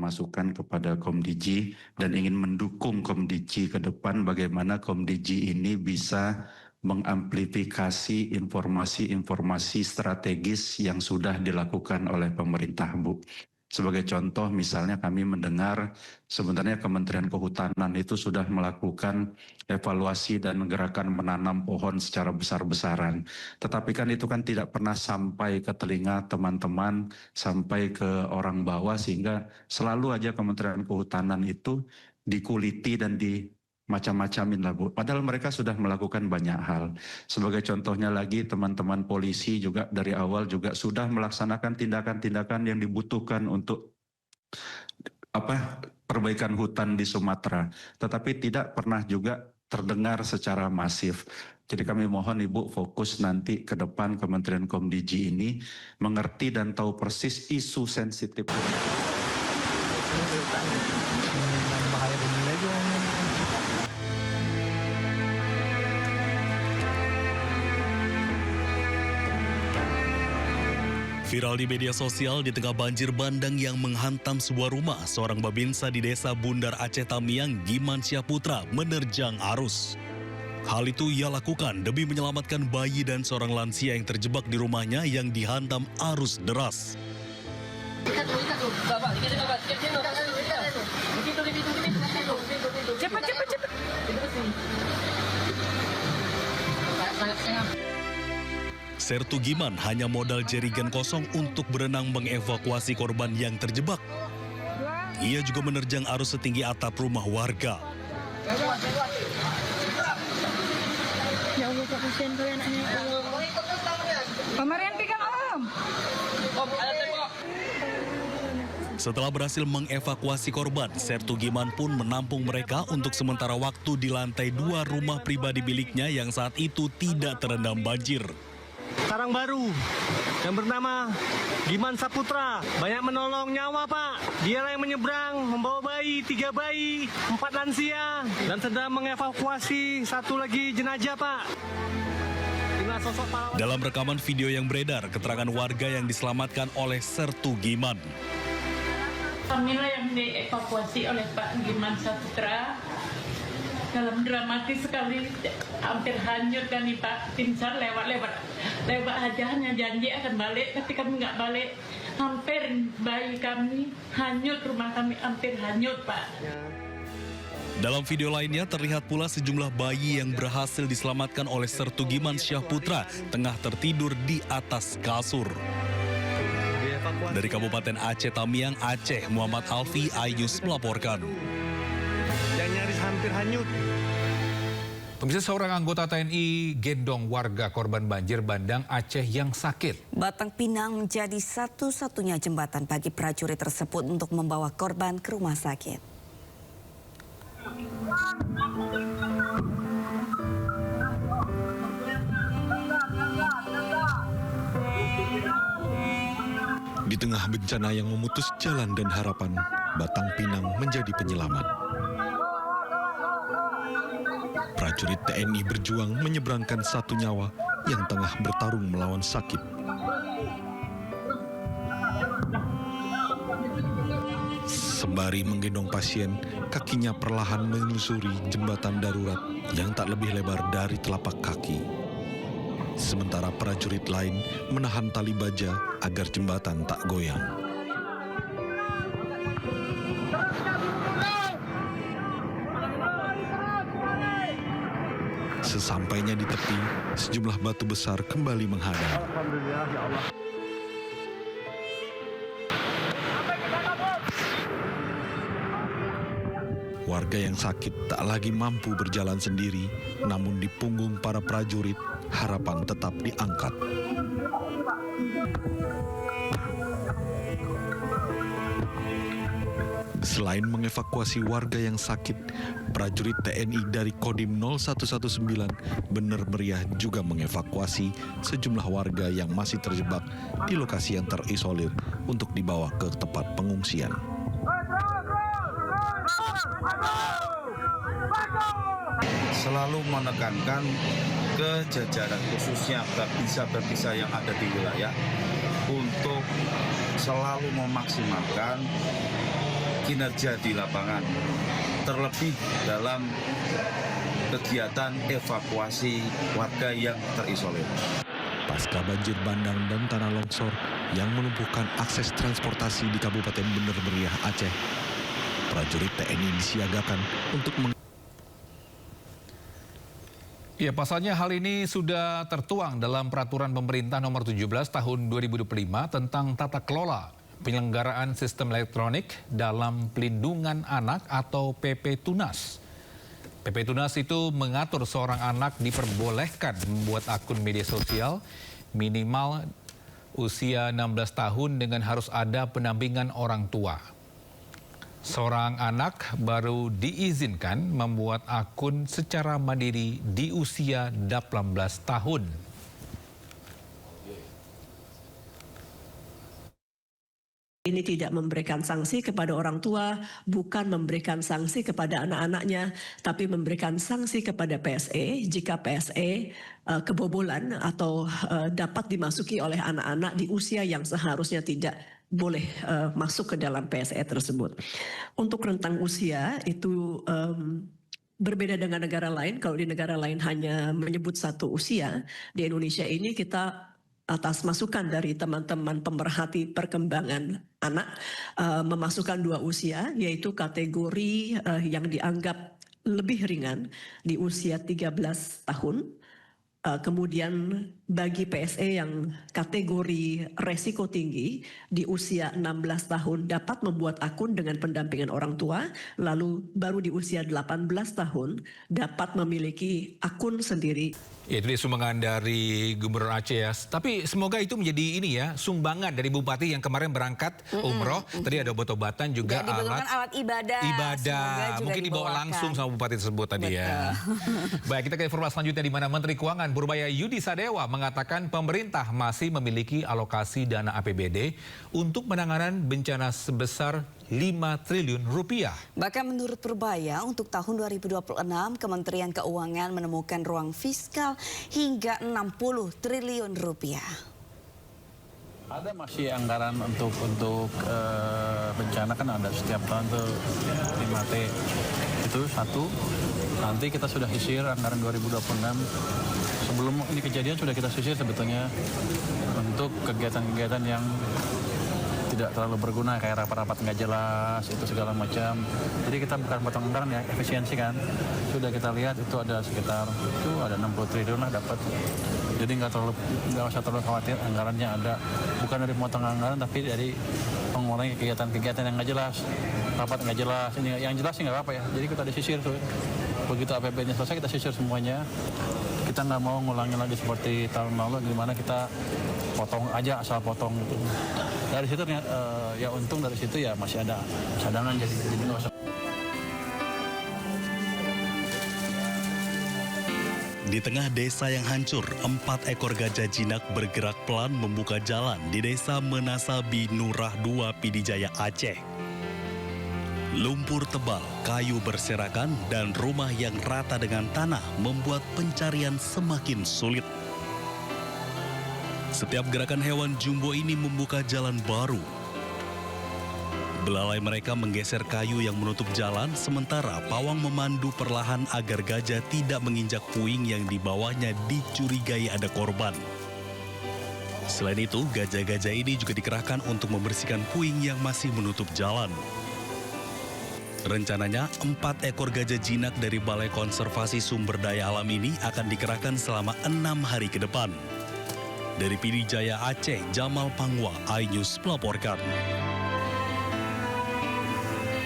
masukan kepada Komdiji dan ingin mendukung Komdiji ke depan bagaimana Komdiji ini bisa mengamplifikasi informasi-informasi strategis yang sudah dilakukan oleh pemerintah, Bu. Sebagai contoh, misalnya kami mendengar sebenarnya Kementerian Kehutanan itu sudah melakukan evaluasi dan gerakan menanam pohon secara besar-besaran. Tetapi kan itu kan tidak pernah sampai ke telinga teman-teman, sampai ke orang bawah, sehingga selalu aja Kementerian Kehutanan itu dikuliti dan macam-macamin lah, Bu. Padahal mereka sudah melakukan banyak hal. Sebagai contohnya lagi, teman-teman polisi juga dari awal juga sudah melaksanakan tindakan-tindakan yang dibutuhkan untuk perbaikan hutan di Sumatera. Tetapi tidak pernah juga terdengar secara masif. Jadi kami mohon Ibu fokus nanti ke depan Kementerian Komdiji ini mengerti dan tahu persis isu sensitif. Viral di media sosial di tengah banjir bandang yang menghantam sebuah rumah, seorang babinsa di desa Bundar Aceh Tamiang, Giman Syahputra, menerjang arus. Hal itu ia lakukan demi menyelamatkan bayi dan seorang lansia yang terjebak di rumahnya yang dihantam arus deras. Sertu Giman hanya modal jerigen kosong untuk berenang mengevakuasi korban yang terjebak. Ia juga menerjang arus setinggi atap rumah warga. Ya Allah, Kak, kasihan kalian anaknya. Pemarian pegang Om. Setelah berhasil mengevakuasi korban, Sertu Giman pun menampung mereka untuk sementara waktu di lantai 2 rumah pribadi miliknya yang saat itu tidak terendam banjir. Sarang baru yang bernama Giman Syahputra banyak menolong nyawa, Pak. Dia yang menyeberang membawa bayi, 3 bayi, 4 lansia dan sedang mengevakuasi 1 lagi jenazah, Pak. Dalam rekaman video yang beredar, keterangan warga yang diselamatkan oleh Sertu Giman. Kamilah yang dievakuasi oleh Pak Giman Syahputra. Dalam dramatis sekali, hampir hanyut kami, Pak. Tim SAR lewat aja, hanya janji akan balik, tapi kami nggak balik. Hampir bayi kami hanyut, rumah kami hampir hanyut, Pak. Dalam video lainnya terlihat pula sejumlah bayi yang berhasil diselamatkan oleh Sertu Giman Syahputra tengah tertidur di atas kasur. Dari Kabupaten Aceh Tamiang, Aceh, Muhammad Alfi Ayus melaporkan. Yang nyaris hampir hanyut. Pemirsa, seorang anggota TNI gendong warga korban banjir bandang Aceh yang sakit. Batang Pinang menjadi satu-satunya jembatan bagi prajurit tersebut untuk membawa korban ke rumah sakit. Di tengah bencana yang memutus jalan dan harapan, Batang Pinang menjadi penyelamat. Prajurit TNI berjuang menyeberangkan 1 nyawa yang tengah bertarung melawan sakit. Sembari menggendong pasien, kakinya perlahan menelusuri jembatan darurat yang tak lebih lebar dari telapak kaki. Sementara prajurit lain menahan tali baja agar jembatan tak goyang. Sesampainya di tepi, sejumlah batu besar kembali menghadang. Alhamdulillah, ya Allah. Warga yang sakit tak lagi mampu berjalan sendiri, namun di punggung para prajurit, harapan tetap diangkat. Selain mengevakuasi warga yang sakit, prajurit TNI dari Kodim 0119 Bener Meriah juga mengevakuasi sejumlah warga yang masih terjebak di lokasi yang terisolir untuk dibawa ke tempat pengungsian. Selalu menekankan ke jajaran khususnya babinsa-babinsa yang ada di wilayah untuk selalu memaksimalkan kinerja di lapangan, terlebih dalam kegiatan evakuasi warga yang terisolir. Pasca banjir bandang dan tanah longsor yang melumpuhkan akses transportasi di Kabupaten Bener Meriah, Aceh, prajurit TNI disiagakan untuk Ya, pasalnya hal ini sudah tertuang dalam Peraturan Pemerintah Nomor 17 Tahun 2025 tentang tata kelola penyelenggaraan sistem elektronik dalam pelindungan anak atau PP Tunas. PP Tunas itu mengatur seorang anak diperbolehkan membuat akun media sosial minimal usia 16 tahun dengan harus ada pendampingan orang tua. Seorang anak baru diizinkan membuat akun secara mandiri di usia 18 tahun. Ini tidak memberikan sanksi kepada orang tua, bukan memberikan sanksi kepada anak-anaknya, tapi memberikan sanksi kepada PSE jika PSE kebobolan atau dapat dimasuki oleh anak-anak di usia yang seharusnya tidak boleh masuk ke dalam PSE tersebut. Untuk rentang usia itu berbeda dengan negara lain. Kalau di negara lain hanya menyebut satu usia, di Indonesia ini kita atas masukan dari teman-teman pemerhati perkembangan anak memasukkan 2 usia, yaitu kategori yang dianggap lebih ringan di usia 13 tahun. Kemudian bagi PSE yang kategori resiko tinggi di usia 16 tahun dapat membuat akun dengan pendampingan orang tua, lalu baru di usia 18 tahun dapat memiliki akun sendiri. Ya, itu dia sumbangan dari Gubernur Aceh ya. Tapi semoga itu menjadi ini ya, sumbangan dari Bupati yang kemarin berangkat umroh. Tadi ada obat-obatan juga alat ibadah. Mungkin dibawa langsung sama Bupati tersebut tadi ya. Baik, kita ke informasi selanjutnya di mana Menteri Keuangan Purbaya Yudi Sadewa mengatakan pemerintah masih memiliki alokasi dana APBD untuk penanganan bencana sebesar 5 triliun rupiah. Bahkan menurut Purbaya, untuk tahun 2026, Kementerian Keuangan menemukan ruang fiskal hingga 60 triliun rupiah. Ada masih anggaran untuk bencana, kan ada setiap tahun tuh 5T. Itu satu, nanti kita sudah sisir anggaran 2026. Sebelum ini kejadian sudah kita sisir sebetulnya untuk kegiatan-kegiatan yang tidak terlalu berguna, kayak rapat-rapat nggak jelas, itu segala macam. Jadi kita bukan potong anggaran ya, efisiensi kan. Sudah kita lihat itu ada sekitar, itu ada 60 triliun lah dapat. Jadi nggak usah terlalu khawatir, anggarannya ada. Bukan dari potong anggaran, tapi dari pengurangan kegiatan-kegiatan yang nggak jelas. Rapat nggak jelas, ini yang jelas sih nggak apa-apa ya. Jadi kita disisir tuh. Begitu APBD-nya selesai kita sisir semuanya. Kita nggak mau ngulangi lagi seperti tahun lalu, gimana kita potong aja, asal potong gitu. Dari situ ya untung dari situ ya masih ada cadangan, jadi nggak usah. Di tengah desa yang hancur, 4 ekor gajah jinak bergerak pelan membuka jalan di desa Menasabi Nurah 2 Pidijaya Aceh. Lumpur tebal, kayu berserakan, dan rumah yang rata dengan tanah membuat pencarian semakin sulit. Setiap gerakan hewan jumbo ini membuka jalan baru. Belalai mereka menggeser kayu yang menutup jalan, sementara pawang memandu perlahan agar gajah tidak menginjak puing yang di bawahnya dicurigai ada korban. Selain itu, gajah-gajah ini juga dikerahkan untuk membersihkan puing yang masih menutup jalan. Rencananya, 4 ekor gajah jinak dari Balai Konservasi Sumber Daya Alam ini akan dikerahkan selama 6 hari ke depan. Dari Pidijaya Aceh, Jamal Pangwa, iNews melaporkan.